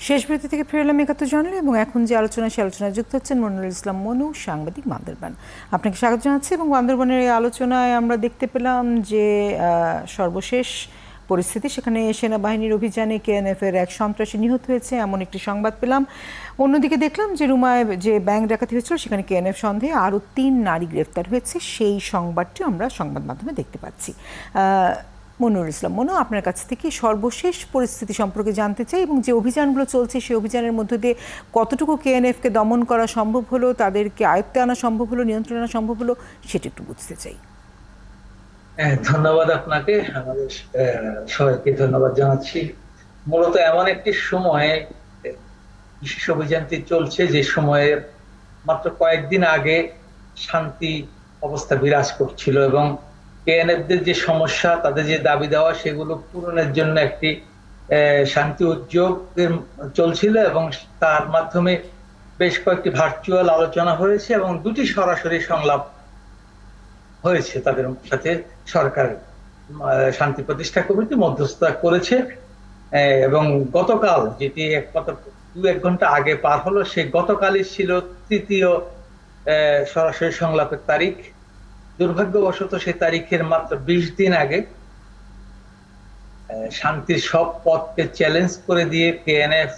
শেষ বিরতি থেকে ফিরে এলাম ৭১ জানুয়ারি এবং এখন যে আলোচনা সে আলোচনায় যুক্ত হচ্ছেন মনিরুল ইসলাম মনু, সাংবাদিক, বান্দরবান। আপনাকে স্বাগত জানাচ্ছি। এবং বান্দরবানের এই আলোচনায় আমরা দেখতে পেলাম যে সর্বশেষ পরিস্থিতি, সেখানে সেনাবাহিনীর অভিযানে কেএনএফ এর এক সন্ত্রাসী নিহত হয়েছে এমন একটি সংবাদ পেলাম। অন্যদিকে দেখলাম যে রুমায় যে ব্যাংক ডাকাতি হয়েছিল সেখানে কেএনএফ সন্দেহে আরও ৩ নারী গ্রেফতার হয়েছে, সেই সংবাদটিও আমরা সংবাদ মাধ্যমে দেখতে পাচ্ছি। মনিরুল ইসলাম মনু, আপনার কাছ থেকে সর্বশেষ পরিস্থিতি সম্পর্কে জানতে চাই এবং যে অভিযানগুলো চলছে সেই অভিযানের মধ্য দিয়ে কতটুকু কেএনএফকে দমন করা সম্ভব হলো, তাদেরকে আয়ত্তে আনা সম্ভব হলো, নিয়ন্ত্রণে আনা সম্ভব হলো, সেটা একটু বুঝতে চাই। ধন্যবাদ আপনাকে, আমাদের সবাইকে ধন্যবাদ জানাচ্ছি। মূলত এমন একটি সময়ে বিশেষ অভিযানটি চলছে যে সময়ে মাত্র কয়েকদিন আগে শান্তি অবস্থা বিরাজ করছিল এবং কেএনএফদের যে সমস্যা, তাদের যে দাবি দেওয়া, সেগুলো পূরণের জন্য একটি শান্তি উদ্যোগ চলছিল এবং তার মাধ্যমে বেশ কয়েকটি ভার্চুয়াল আলোচনা হয়েছে এবং 2টি সরাসরি সংলাপ হয়েছে। তাদের সাথে সরকার শান্তি প্রতিষ্ঠা কমিটি মধ্যস্থতা করেছে এবং গতকাল, যেটি 2-1 ঘন্টা আগে পার হলো, সে গতকালই ছিল 3য় সরাসরি সংলাপের তারিখ। দুর্ভাগ্যবশত সেই তারিখের মাত্র 20 দিন আগে শান্তির সব পথকে চ্যালেঞ্জ করে দিয়ে কেএনএফ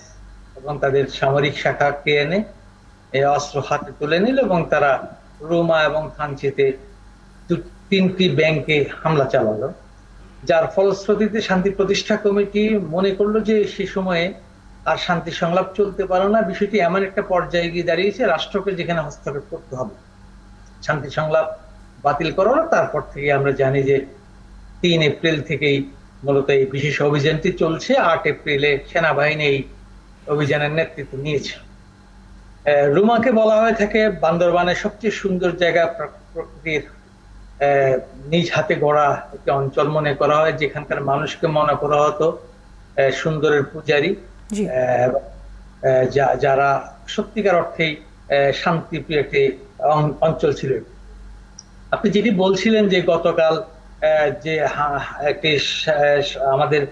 এবং তাদের সামরিক শাখা কেএনএ অস্ত্র হাতে তুলে নিল এবং তারা রুমা এবং থানচিতে 3টি ব্যাংকে হামলা চালালো, যার ফলশ্রুতিতে শান্তি প্রতিষ্ঠা কমিটি মনে করলো যে সে সময়ে আর শান্তি সংলাপ চলতে পারে না। বিষয়টি এমন একটা পর্যায়ে গিয়ে দাঁড়িয়েছে, রাষ্ট্রকে যেখানে হস্তক্ষেপ করতে হবে, শান্তি সংলাপ বাতিল করা হলো। তারপর থেকে আমরা জানি যে 3 এপ্রিল থেকেই মূলত এই বিশেষ অভিযানটি চলছে। 8 এপ্রিলে সেনাবাহিনী এই অভিযানের নেতৃত্ব নিয়েছে। রুমাকে বলা হয়ে থাকে বান্দরবানের সবচেয়ে সুন্দর জায়গা, প্রকৃতির নিজ হাতে গড়া একটি অঞ্চল মনে করা হয়, যেখানকার মানুষকে মনে করা হতো সুন্দরের পূজারী, যারা সত্যিকার অর্থেই শান্তিপ্রিয় একটি অঞ্চল ছিল। আপনি যেটি বলছিলেন যে গতকাল যে একটি আমাদের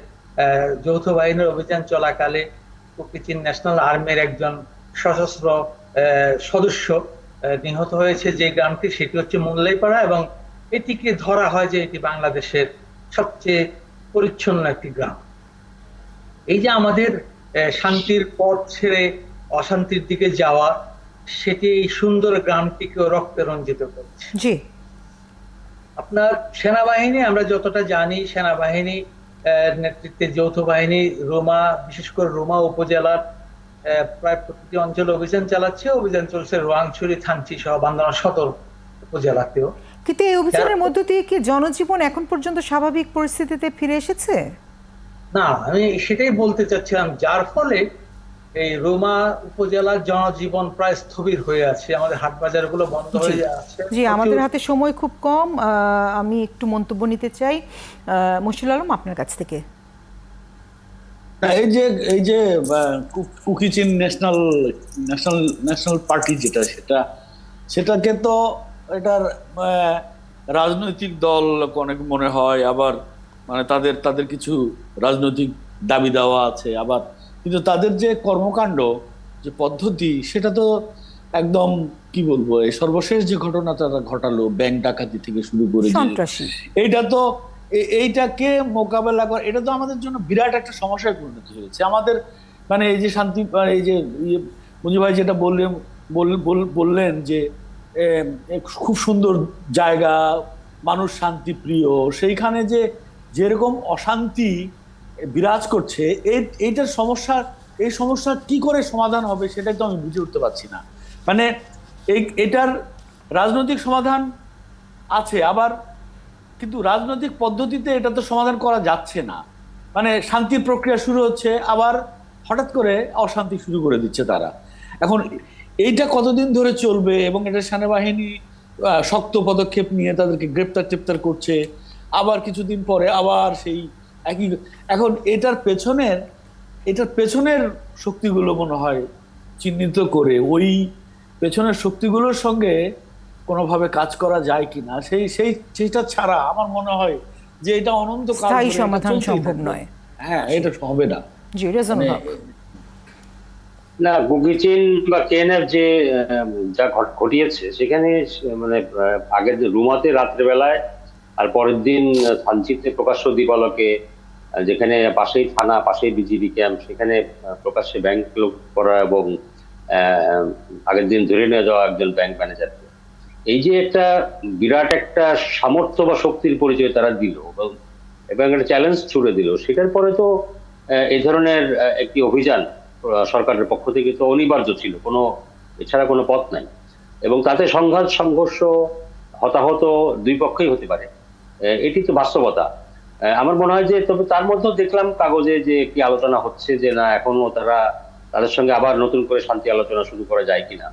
যৌথ বাহিনীর অভিযান চলাকালে কুকিচিন ন্যাশনাল আর্মির একজন সশস্ত্র সদস্য নিহত হয়েছে যে গ্রামটি, সেটি হচ্ছে মুল্লাইপাড়া এবং এটিকে ধরা হয় যে এটি বাংলাদেশের সবচেয়ে পরিচ্ছন্ন একটি গ্রাম। এই যে আমাদের শান্তির পথ ছেড়ে অশান্তির দিকে যাওয়া, সেটি এই সুন্দর গ্রামটিকেও রক্তে রঞ্জিত করছে। জি, আপনার সেনাবাহিনী, আমরা যতটা জানি, সেনাবাহিনী নেতৃত্বে যৌথ বাহিনী রোমা, বিশেষ করে রোমা উপজেলার প্রায় প্রতিটি অঞ্চলে অভিযান চালাচ্ছে। অভিযান চলছে রোয়াংছড়ি, থানচি সহ বান্দরবান সদর উপজেলাতেও। কিন্তু এই অভিযানের মধ্য দিয়ে কি জনজীবন এখন পর্যন্ত স্বাভাবিক পরিস্থিতিতে ফিরে এসেছে? না, আমি সেটাই বলতে চাচ্ছিলাম, যার ফলে এই রোমা উপজেলার জনজীবন প্রায় স্থবির হয়ে আছে, আমাদের হাট বাজারগুলো বন্ধ হয়ে আছে। জি, আমাদের হাতে সময় খুব কম, আমি একটু মন্তব্য নিতে চাই মশিউল আলম আপনার কাছ থেকে। এই যে Kuki-Chin national national national party যেটা, সেটাকে তো এটার রাজনৈতিক দল অনেক মনে হয়, আবার মানে তাদের কিছু রাজনৈতিক দাবি দেওয়া আছে, আবার কিন্তু তাদের যে কর্মকাণ্ড, যে পদ্ধতি, সেটা তো একদম কি বলবো, এই সর্বশেষ যে ঘটনা তারা ঘটালো, ব্যাংক ডাকাতি থেকে শুরু করে এইটা তো এইটাকে মোকাবেলা করা, এটা তো আমাদের জন্য বিরাট একটা সমস্যায় পরিণত হয়েছে। আমাদের মানে এই যে শান্তি, এই যে মুজিব ভাই যেটা বললেন যে খুব সুন্দর জায়গা, মানুষ শান্তি প্রিয়, সেইখানে যে যেরকম অশান্তি বিরাজ করছে, এইটার সমস্যা, এই সমস্যা কি করে সমাধান হবে সেটাই তো আমি বুঝে উঠতে পারছি না। মানে এটার রাজনৈতিক সমাধান আছে, আবার কিন্তু রাজনৈতিক পদ্ধতিতে এটা তো সমাধান করা যাচ্ছে না। মানে শান্তির প্রক্রিয়া শুরু হচ্ছে, আবার হঠাৎ করে অশান্তি শুরু করে দিচ্ছে তারা। এখন এইটা কতদিন ধরে চলবে এবং এটা সেনাবাহিনী শক্ত পদক্ষেপ নিয়ে তাদেরকে গ্রেপ্তার করছে, আবার কিছুদিন পরে আবার সেই একই। এখন এটার পেছনের শক্তিগুলো মনে হয় চিহ্নিত করে ওই পেছনের শক্তিগুলোর সঙ্গে কোনোভাবে কাজ করা যায় কিনা, সেইটা ছাড়া আমার মনে হয় যে এটা অনন্তকাল সমাধান সম্ভব নয়। হ্যাঁ, এটা হবে না। জি, রেজানুল হক। না, কুকিচিন বা কেএনএফ যে যা ঘটিয়েছে সেখানে মানে আগের যে রুমাতে রাত্রেবেলায় আর পরের দিন থানচিতে প্রকাশ্য দিবালোকে, যেখানে পাশেই থানা, পাশেই বিজিবি ক্যাম্প, সেখানে প্রকাশ্যে ব্যাংক লুট করা এবং আহ, আগের দিন ধরে নিয়ে যাওয়া একজন ব্যাংক ম্যানেজারকে, এই যে একটা বিরাট একটা সামর্থ্য বা শক্তির পরিচয় তারা দিল এবং এবং একটা চ্যালেঞ্জ ছুড়ে দিল, সেটার পরে তো এই ধরনের একটি অভিযান সরকারের পক্ষ থেকে তো অনিবার্য ছিল, কোনো এছাড়া কোনো পথ নাই। এবং তাতে সংঘাত সংঘর্ষ হতাহত দুই পক্ষই হতে পারে, এটি তো বাস্তবতা। আমার মনে হয় যে, তবে তার মধ্যেও দেখলাম কাগজে যে একটি আলোচনা হচ্ছে যে না, এখনো তাদের সঙ্গে আবার নতুন করে শান্তি আলোচনা শুরু করা যায় কিনা।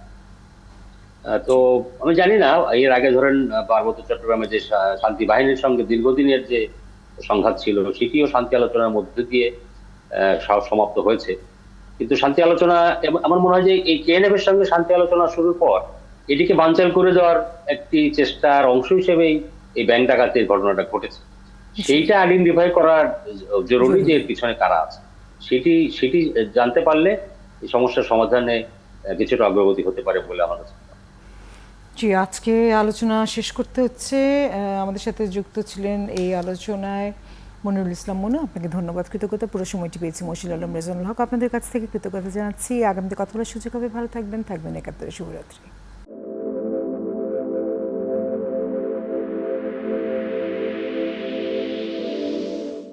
তো আমি জানি না, এর আগে ধরেন পার্বত্য চট্টগ্রামে যে শান্তি বাহিনীর সঙ্গে দীর্ঘদিনের যে সংঘাত ছিল, সেটিও শান্তি আলোচনার মধ্যে দিয়ে সমাপ্ত হয়েছে। কিন্তু শান্তি আলোচনা, আমার মনে হয় যে এই কেএনএফ এর সঙ্গে শান্তি আলোচনা শুরুর পর এটিকে বানচাল করে দেওয়ার একটি চেষ্টার অংশ হিসেবেই এই ব্যাংক ডাকাতির ঘটনাটা ঘটেছে। সেইটা আইডেন্টিফাই করার জরুরি, যে এর পিছনে কারা আছে সেটি সেটি জানতে পারলে এই সমস্যার সমাধানে কিছুটা অগ্রগতি হতে পারে বলে আমার কাছে। জি, আজকে আলোচনা শেষ করতে হচ্ছে। আমাদের সাথে যুক্ত ছিলেন এই আলোচনায় মনিরুল ইসলাম মনু, আপনাকে ধন্যবাদ, কৃতজ্ঞতা। পুরো সময়টি পেয়েছি মশিল আলম, রেজানুল হক, আপনাদের কাছ থেকে কৃতজ্ঞতা জানাচ্ছি। আগামীতে কথা বলার সুযোগ হবে। ভালো থাকবেন 71। শুভরাত্রি।